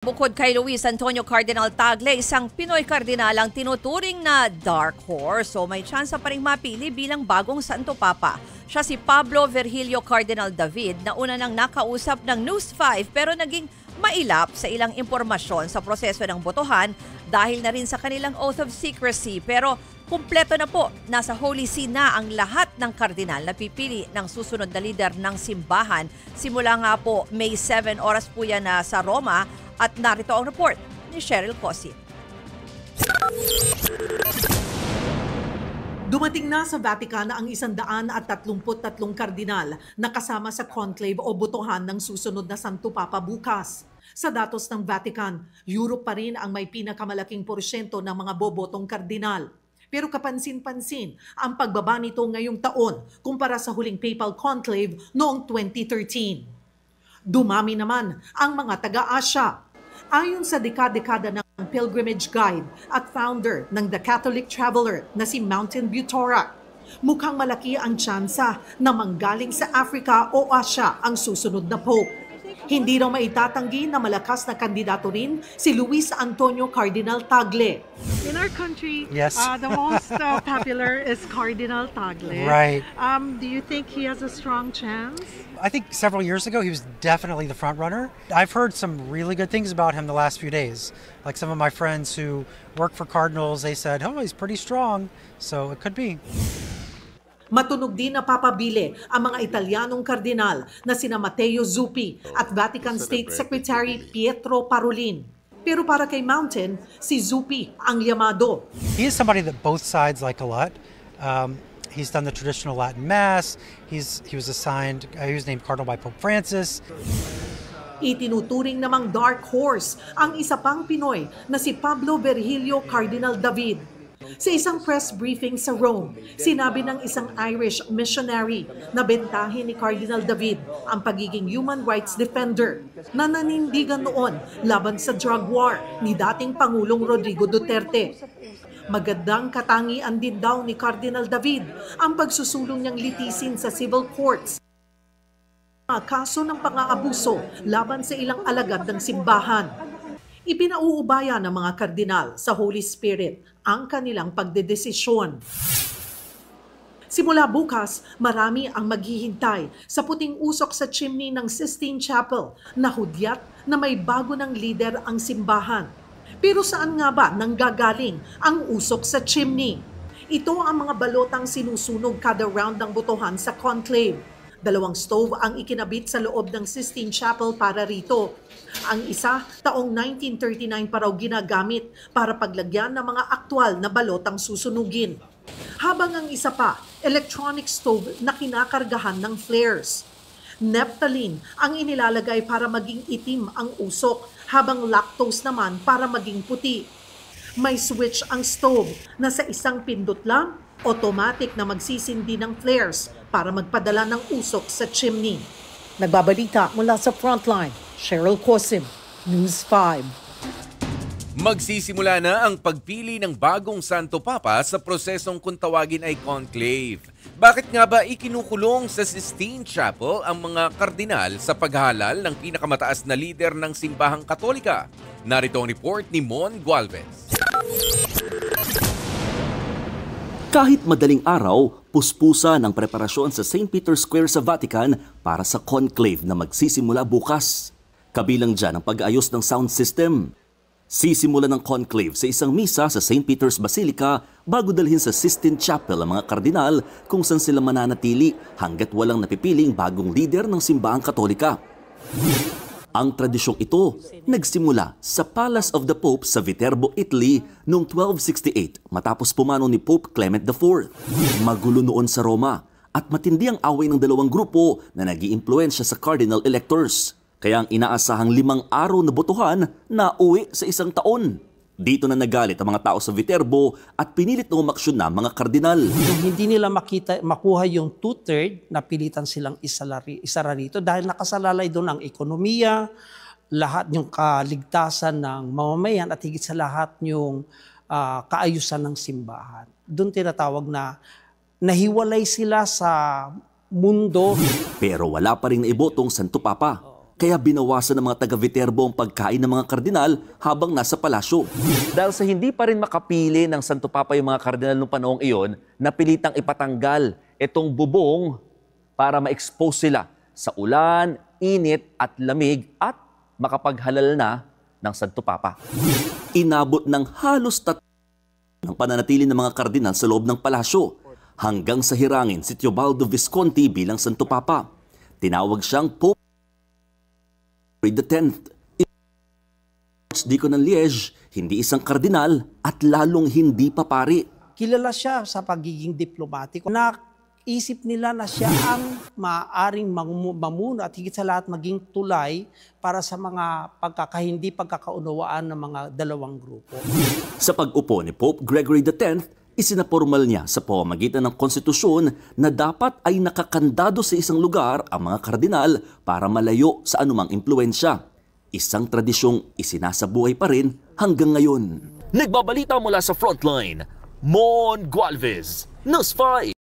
Bukod kay Luis Antonio Cardinal Tagle, isang Pinoy kardinal ang tinuturing na dark horse o may tsansa pa ring mapili bilang bagong Santo Papa. Siya si Pablo Virgilio Cardinal David na una nang nakausap ng News 5 pero naging mailap sa ilang impormasyon sa proseso ng botohan dahil na rin sa kanilang oath of secrecy. Pero kumpleto na po, nasa Holy See na ang lahat ng kardinal na pipili ng susunod na lider ng simbahan. Simula nga po May 7 oras po yan na sa Roma. At narito ang report ni Cheryl Cosit. Dumating na sa Vatican ang 133 kardinal na kasama sa conclave o botohan ng susunod na Santo Papa bukas. Sa datos ng Vatican, Europe pa rin ang may pinakamalaking porsyento ng mga bobotong kardinal. Pero kapansin-pansin ang pagbaba nito ngayong taon kumpara sa huling papal conclave noong 2013. Dumami naman ang mga taga-Asya. Ayon sa dekada-dekada ng pilgrimage guide at founder ng The Catholic Traveler na si Mountain Butorak, mukhang malaki ang tsansa na manggaling sa Africa o Asya ang susunod na Pope. Hindi raw maitatanggi na malakas na kandidato rin si Luis Antonio Cardinal Tagle. In our country, yes. The most popular is Cardinal Tagle. Right. Do you think he has a strong chance? I think several years ago, he was definitely the front runner. I've heard some really good things about him the last few days. Like some of my friends who work for Cardinals, they said, oh, he's pretty strong. So it could be. Matunog din na papabili ang mga Italianong kardinal na sina Matteo Zuppi at Vatican State Secretary Pietro Parolin. Pero para kay Mountain, si Zuppi ang llamado. He is somebody that both sides like a lot. He's done the traditional Latin Mass. He was named Cardinal by Pope Francis. Itinuturing namang dark horse ang isa pang Pinoy na si Pablo Virgilio Cardinal David. Sa isang press briefing sa Rome, sinabi ng isang Irish missionary na bentahin ni Cardinal David ang pagiging human rights defender na nanindigan noon laban sa drug war ni dating Pangulong Rodrigo Duterte. Magandang katangian din daw ni Cardinal David ang pagsusulong niyang litisin sa civil courts mga kaso ng pang-aabuso laban sa ilang alagad ng simbahan. Ipinauubaya ng mga kardinal sa Holy Spirit ang kanilang pagdedesisyon. Simula bukas, marami ang maghihintay sa puting usok sa chimney ng Sistine Chapel na hudyat na may bago ng lider ang simbahan. Pero saan nga ba nanggagaling ang usok sa chimney? Ito ang mga balotang sinusunog kada round ng botohan sa conclave. 2 stove ang ikinabit sa loob ng Sistine Chapel para rito. Ang isa, taong 1939 pa raw ginagamit para paglagyan ng mga aktwal na balotang susunugin. Habang ang isa pa, electronic stove na kinakargahan ng flares. Naphthalene ang inilalagay para maging itim ang usok, habang lactose naman para maging puti. May switch ang stove na sa isang pindot lang, automatic na magsisindi ng flares para magpadala ng usok sa chimney. Nagbabalita mula sa Frontline, Cheryl Cosim, News 5. Magsisimula na ang pagpili ng bagong Santo Papa sa prosesong kung tawagin ay conclave. Bakit nga ba ikinukulong sa Sistine Chapel ang mga kardinal sa paghalal ng pinakamataas na lider ng simbahang Katolika? Narito ang report ni Mon Gualvez. Kahit madaling araw, puspusa ng preparasyon sa St. Peter's Square sa Vatican para sa conclave na magsisimula bukas. Kabilang dyan ang pag-ayos ng sound system. Sisimula ng conclave sa isang misa sa St. Peter's Basilica bago dalhin sa Sistine Chapel ang mga kardinal kung saan sila mananatili hanggat walang napipiling bagong lider ng simbahang Katolika. Ang tradisyong ito nagsimula sa Palace of the Pope sa Viterbo, Italy noong 1268 matapos pumanaw ni Pope Clement IV. Magulo noon sa Roma at matindi ang away ng dalawang grupo na nag-iimpluwensya sa cardinal electors. Kaya ang inaasahang 5 araw na botohan na uwi sa isang taon. Dito na nagalit ang mga tao sa Viterbo at pinilit na umaksyon na mga kardinal. Kung hindi nila makuha yung 2/3, napilitan silang isa rito dahil nakasalalay doon ang ekonomiya, lahat yung kaligtasan ng mamamayan at higit sa lahat yung kaayusan ng simbahan. Doon tinatawag na nahiwalay sila sa mundo. Pero wala pa rin naibotong Santo Papa. kaya binawasan ng mga taga-Viterbo ang pagkain ng mga kardinal habang nasa palasyo. Dahil sa hindi pa rin makapili ng Santo Papa yung mga kardinal noong panahong iyon, napilitang ipatanggal itong bubong para ma-expose sila sa ulan, init at lamig at makapaghalal na ng Santo Papa. Inabot ng halos ng pananatili ng mga kardinal sa loob ng palasyo hanggang sa hirangin si Teobaldo Visconti bilang Santo Papa. Tinawag siyang Pope X. Archdeacon ng Liege, hindi isang kardinal at lalong hindi papari. Kilala siya sa pagiging diplomatiko. Naisip nila na siya ang maaaring mamuno at higit sa lahat maging tulay para sa mga hindi pagkakaunawaan ng mga dalawang grupo. Sa pag-upo ni Pope Gregory X, isinapormal niya sa pamamagitan ng konstitusyon na dapat ay nakakandado sa isang lugar ang mga kardinal para malayo sa anumang impluensya. Isang tradisyong isinasabuhay pa rin hanggang ngayon. Nagbabalita mula sa Frontline, Mon Gualvez, News 5.